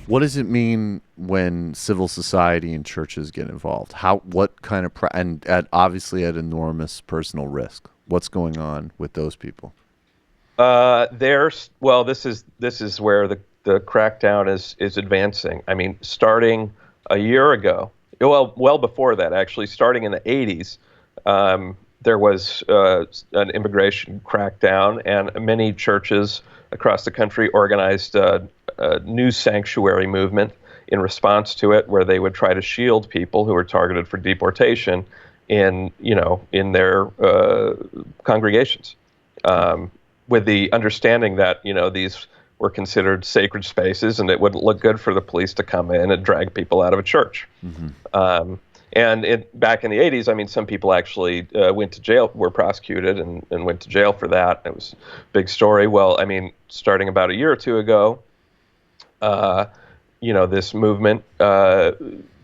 What does it mean when civil society and churches get involved? What kind of, obviously at enormous personal risk? What's going on with those people? This is where the crackdown is advancing. I mean, starting a year ago, well before that, actually, starting in the 80s, there was an immigration crackdown, and many churches across the country organized a new sanctuary movement in response to it, where they would try to shield people who were targeted for deportation in their congregations, with the understanding that these were considered sacred spaces, and it wouldn't look good for the police to come in and drag people out of a church. Mm-hmm. And back in the 80s, I mean, some people actually went to jail, were prosecuted and went to jail for that. It was a big story. Well, I mean, starting about a year or two ago, this movement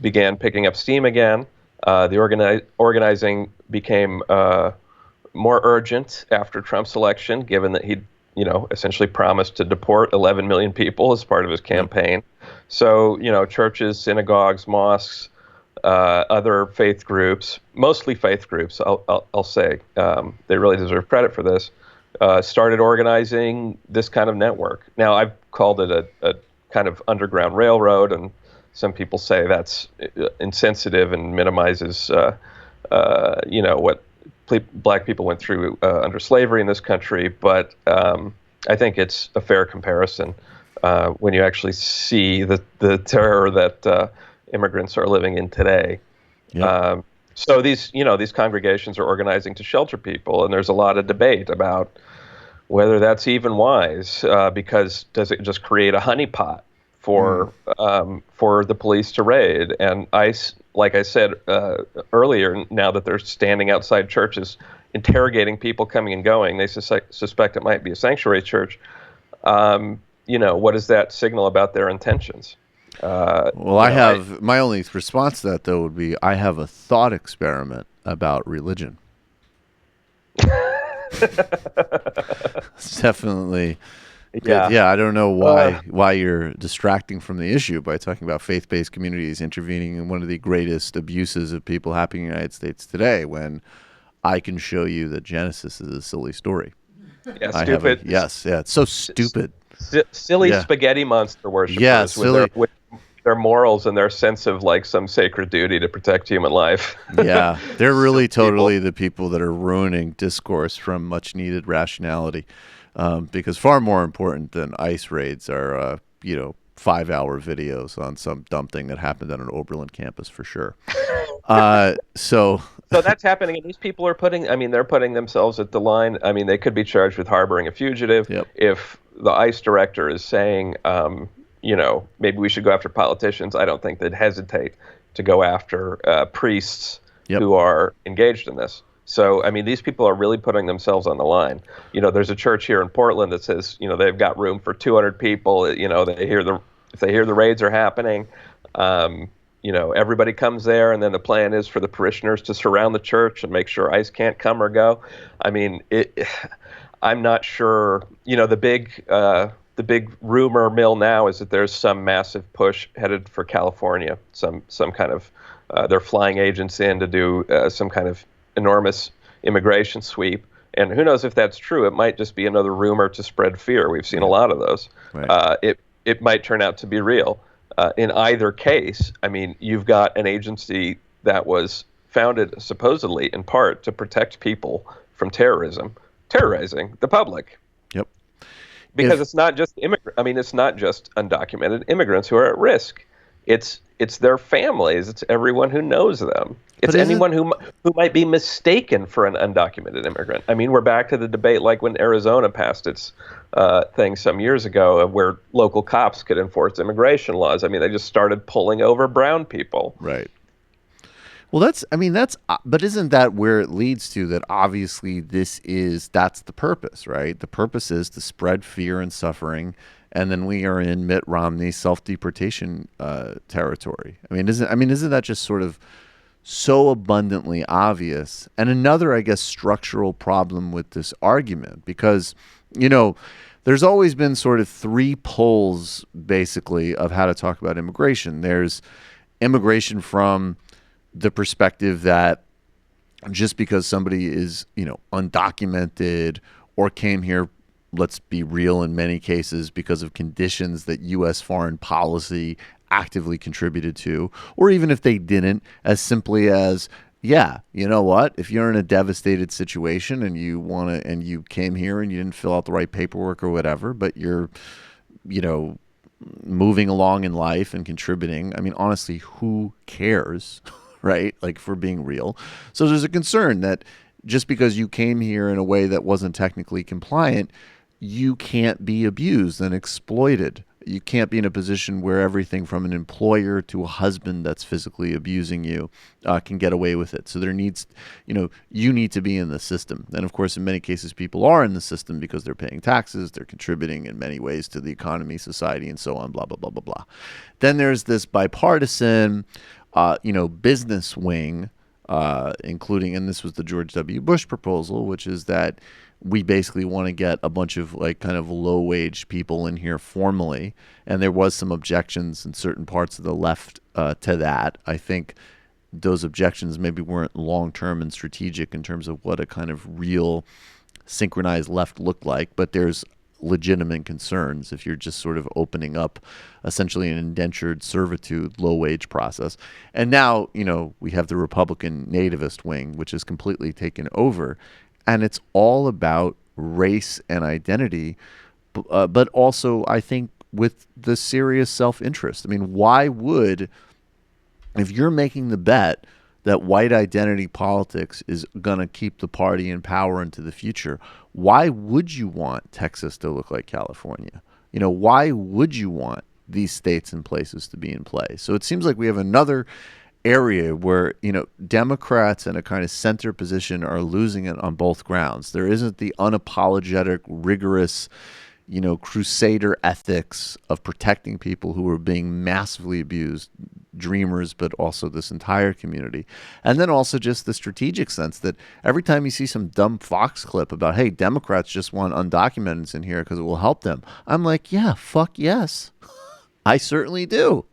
began picking up steam again. The organizing became more urgent after Trump's election, given that he'd essentially promised to deport 11 million people as part of his campaign. So, churches, synagogues, mosques, other faith groups, mostly faith groups, I'll say, they really deserve credit for this, started organizing this kind of network. Now, I've called it a kind of underground railroad, and some people say that's insensitive and minimizes, what black people went through under slavery in this country. But I think it's a fair comparison when you actually see the terror that immigrants are living in today. Yep. So these congregations are organizing to shelter people, and there's a lot of debate about whether that's even wise, because does it just create a honeypot for the police to raid? And ICE, like I said earlier, now that they're standing outside churches interrogating people coming and going, they suspect it might be a sanctuary church. What does that signal about their intentions? I have my only response to that, though, would be I have a thought experiment about religion. It's definitely good. Yeah. I don't know why you're distracting from the issue by talking about faith-based communities intervening in one of the greatest abuses of people happening in the United States today, when I can show you that Genesis is a silly story. Yeah, stupid. It's so stupid. Silly spaghetti monster worshippers. Yeah, silly. With their morals and their sense of like some sacred duty to protect human life. Yeah, they're really totally the people that are ruining discourse from much needed rationality, because far more important than ICE raids are 5-hour videos on some dumb thing that happened on an Oberlin campus for sure. So that's happening, and these people are they're putting themselves at the line. I mean, they could be charged with harboring a fugitive. Yep. If the ICE director is saying, maybe we should go after politicians, I don't think they'd hesitate to go after priests who are engaged in this. So, I mean, these people are really putting themselves on the line. There's a church here in Portland that says, they've got room for 200 people. If they hear the raids are happening, everybody comes there, and then the plan is for the parishioners to surround the church and make sure ICE can't come or go. I mean, I'm not sure. The big rumor mill now is that there's some massive push headed for California. Some kind of they're flying agents in to do some kind of enormous immigration sweep. And who knows if that's true? It might just be another rumor to spread fear. We've seen a lot of those. Right. It might turn out to be real. In either case, I mean, you've got an agency that was founded supposedly in part to protect people from terrorizing the public. Yep. Because it's not just it's not just undocumented immigrants who are at risk. It's their families. It's everyone who knows them. It's anyone who might be mistaken for an undocumented immigrant. I mean, we're back to the debate like when Arizona passed its thing some years ago, where local cops could enforce immigration laws. I mean, they just started pulling over brown people. Right. Well, but isn't that where it leads to? That obviously that's the purpose, right? The purpose is to spread fear and suffering, and then we are in Mitt Romney's self-deportation territory. Isn't that just sort of so abundantly obvious? And another, I guess, structural problem with this argument, because there's always been sort of three poles, basically, of how to talk about immigration. There's immigration from the perspective that just because somebody is, undocumented or came here, let's be real, in many cases because of conditions that U.S. foreign policy actively contributed to, or even if they didn't, as simply as, yeah, you know what? If you're in a devastated situation and you came here and you didn't fill out the right paperwork or whatever, but you're, moving along in life and contributing. I mean, honestly, who cares, right? Like, if we're being real. So there's a concern that just because you came here in a way that wasn't technically compliant, you can't be abused and exploited. You can't be in a position where everything from an employer to a husband that's physically abusing you can get away with it. So there needs, you need to be in the system. And of course, in many cases, people are in the system because they're paying taxes, they're contributing in many ways to the economy, society, and so on, blah, blah, blah, blah, blah. Then there's this bipartisan, business wing, including, and this was the George W. Bush proposal, which is that we basically want to get a bunch of kind of low-wage people in here formally. And there was some objections in certain parts of the left to that. I think those objections maybe weren't long-term and strategic in terms of what a kind of real synchronized left looked like. But there's legitimate concerns if you're just sort of opening up essentially an indentured servitude, low-wage process. And now, we have the Republican nativist wing, which is completely taken over. And it's all about race and identity, but also, I think, with the serious self-interest. I mean, why would, if you're making the bet that white identity politics is going to keep the party in power into the future, why would you want Texas to look like California? Why would you want these states and places to be in play? So it seems like we have another area where, Democrats in a kind of center position are losing it on both grounds. There isn't the unapologetic, rigorous, crusader ethics of protecting people who are being massively abused, dreamers, but also this entire community. And then also just the strategic sense that every time you see some dumb Fox clip about, hey, Democrats just want undocumented in here because it will help them, I'm like, yeah, fuck yes. I certainly do.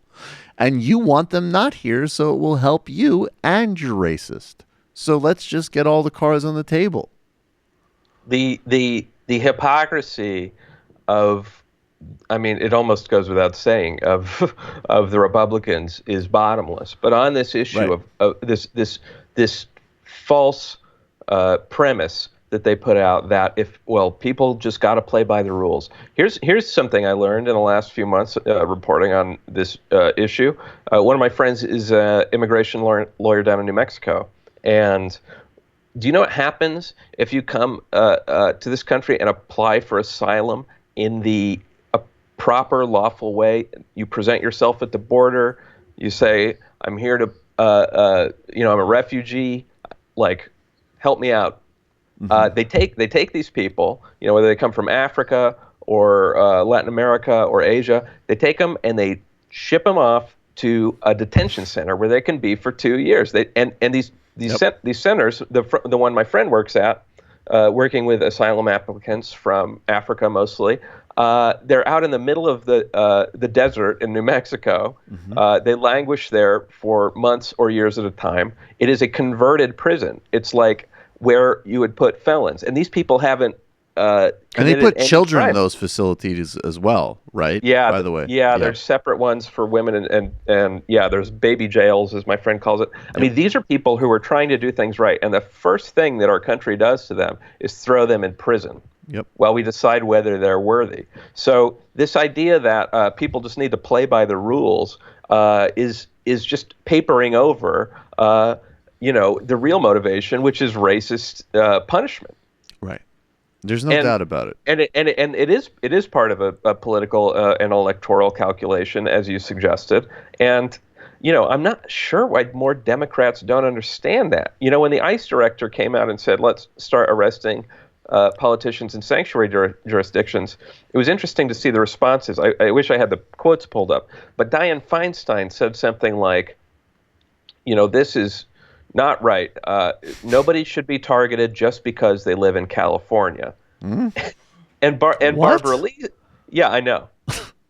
And you want them not here, so it will help you, and you're racist. So let's just get all the cards on the table. The hypocrisy of, I mean, it almost goes without saying, of the Republicans is bottomless. But on this issue Right. of this false premise that they put out that people just got to play by the rules. Here's something I learned in the last few months reporting on this issue. One of my friends is an immigration lawyer down in New Mexico, and do you know what happens if you come to this country and apply for asylum in the proper, lawful way? You present yourself at the border. You say, "I'm here to, I'm a refugee. Like, help me out." Mm-hmm. They take these people, whether they come from Africa or Latin America or Asia. They take them and they ship them off to a detention center where they can be for 2 years. These centers, the one my friend works at, working with asylum applicants from Africa mostly, they're out in the middle of the desert in New Mexico. Mm-hmm. They languish there for months or years at a time. It is a converted prison. It's like where you would put felons, and these people haven't. And they put children crime in those facilities as well, right? Yeah. By the way, there's separate ones for women, and there's baby jails, as my friend calls it. I mean, these are people who are trying to do things right, and the first thing that our country does to them is throw them in prison. Yep. While we decide whether they're worthy. So this idea that people just need to play by the rules is just papering over, the real motivation, which is racist punishment. Right. There's no doubt about it. And it is part of a political and electoral calculation, as you suggested. And I'm not sure why more Democrats don't understand that. When the ICE director came out and said, "Let's start arresting politicians in sanctuary jurisdictions," it was interesting to see the responses. I wish I had the quotes pulled up. But Dianne Feinstein said something like, this is not right. Nobody should be targeted just because they live in California. Mm-hmm. and Barbara What? Lee. Yeah, I know.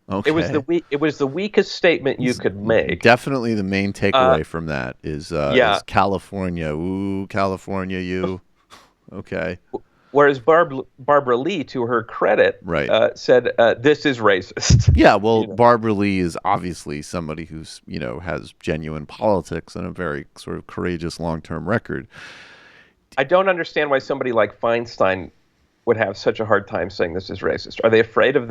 Okay. It was the weakest statement you could make. Definitely the main Uh, takeaway from that yeah. is California. Ooh, California, you. Okay. Whereas Barbara Lee, to her credit, Right. said this is racist. Yeah, well, You know, Barbara Lee is obviously somebody who's, has genuine politics and a very sort of courageous long-term record. I don't understand why somebody like Feinstein would have such a hard time saying this is racist. Are they afraid of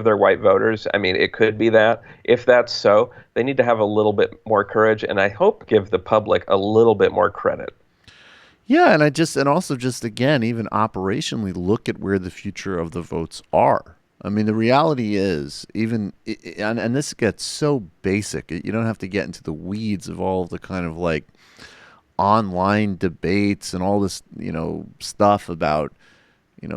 their white voters? I mean, it could be that. If that's so, they need to have a little bit more courage, and I hope give the public a little bit more credit. Yeah, and also just again, even operationally look at where the future of the votes are. I mean, the reality is, and this gets so basic, you don't have to get into the weeds of all the kind of like online debates and all this, stuff about,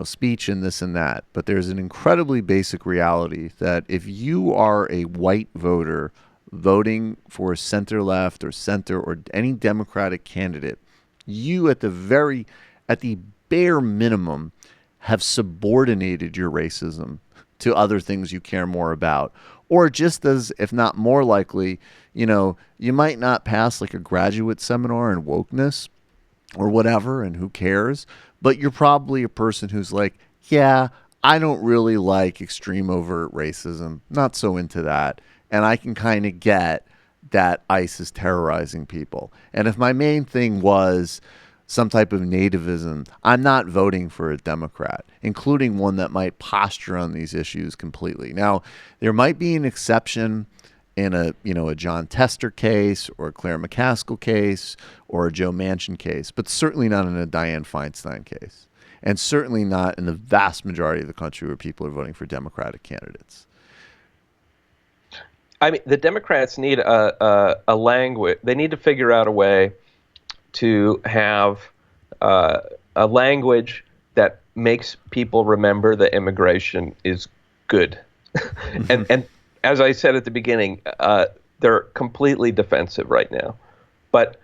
speech and this and that. But there's an incredibly basic reality that if you are a white voter voting for center left or center or any Democratic candidate, you at the bare minimum have subordinated your racism to other things you care more about. Or just as, if not more likely, you might not pass like a graduate seminar in wokeness or whatever, and who cares? But you're probably a person who's like, yeah, I don't really like extreme overt racism, not so into that. And I can kind of get that ICE is terrorizing people. And if my main thing was some type of nativism, I'm not voting for a Democrat, including one that might posture on these issues completely. Now, there might be an exception in a John Tester case or a Claire McCaskill case or a Joe Manchin case, but certainly not in a Dianne Feinstein case, and certainly not in the vast majority of the country where people are voting for Democratic candidates. I mean, the Democrats need a language. They need to figure out a way to have a language that makes people remember that immigration is good. And as I said at the beginning, they're completely defensive right now. But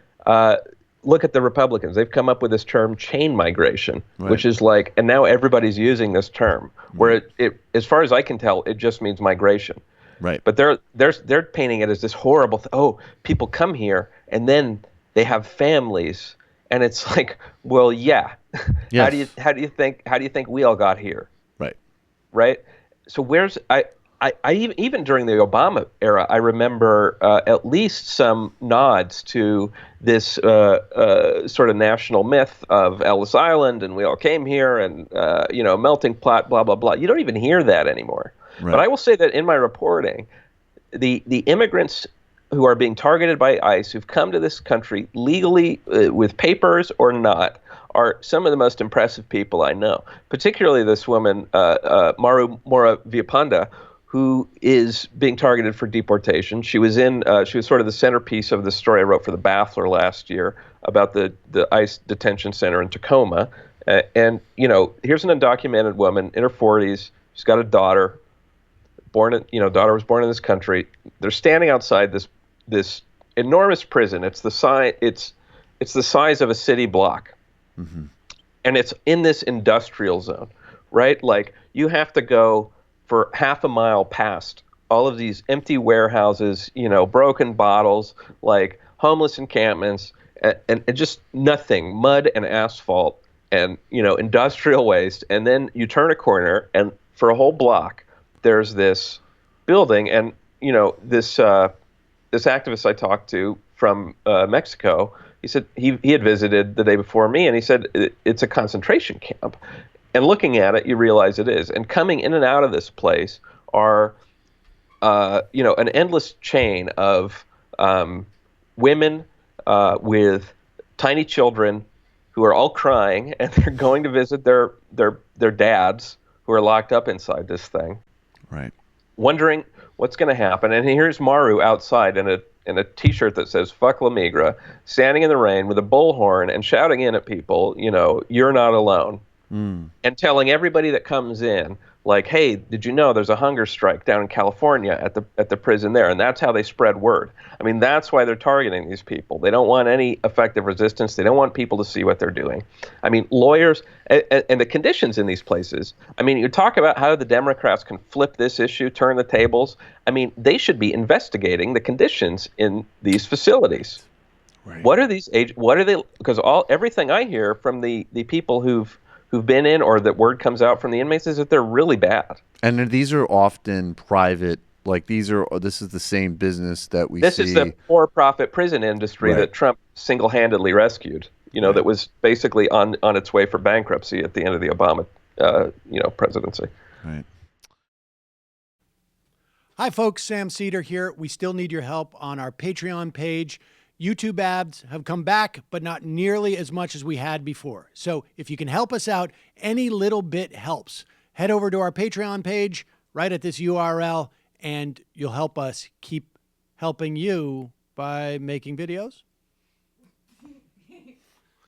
look at the Republicans. They've come up with this term chain migration, Right. which is like, and now everybody's using this term, where it, as far as I can tell, it just means migration. Right. But they're painting it as this horrible. People come here and then they have families, and it's like, well, yeah. Yes. How do you think we all got here? Right. Right. So I even during the Obama era, I remember at least some nods to this sort of national myth of Ellis Island, and we all came here, and melting pot, blah blah blah. You don't even hear that anymore. Right. But I will say that in my reporting, the immigrants who are being targeted by ICE, who've come to this country legally with papers or not, are some of the most impressive people I know. Particularly this woman, Maru Mora Viapanda, who is being targeted for deportation. She was sort of the centerpiece of the story I wrote for the Baffler last year about the ICE detention center in Tacoma. And here's an undocumented woman in her 40s. She's got a daughter. Daughter was born in this country. They're standing outside this enormous prison. It's the size of a city block, and it's in this industrial zone, right? Like you have to go for half a mile past all of these empty warehouses, broken bottles, like homeless encampments, and just nothing, mud and asphalt, and industrial waste. And then you turn a corner, and for a whole block, there's this building, and this activist I talked to from Mexico, he said he had visited the day before me, and he said it's a concentration camp. And looking at it, you realize it is. And coming in and out of this place are, an endless chain of women with tiny children who are all crying, and they're going to visit their dads who are locked up inside this thing. Right. Wondering what's going to happen. And here's Maru outside in a T-shirt that says "Fuck La Migra," standing in the rain with a bullhorn and shouting in at people, "You're not alone." and telling everybody that comes in, like, hey, did you know there's a hunger strike down in California at the prison there? And that's how they spread word. I mean, that's why they're targeting these people. They don't want any effective resistance. They don't want people to see what they're doing. I mean, lawyers and the conditions in these places. I mean, you talk about how the Democrats can flip this issue, turn the tables. I mean, they should be investigating the conditions in these facilities. Right. What are these what are they? Because everything I hear from the people who've been in, or that word comes out from the inmates, is that they're really bad. And these are often private, like this is the same business that we see. This is the for-profit prison industry that Trump single-handedly rescued, that was basically on its way for bankruptcy at the end of the Obama, presidency. Right. Hi, folks. Sam Seder here. We still need your help on our Patreon page. YouTube ads have come back, but not nearly as much as we had before. So if you can help us out, any little bit helps. Head over to our Patreon page right at this URL, and you'll help us keep helping you by making videos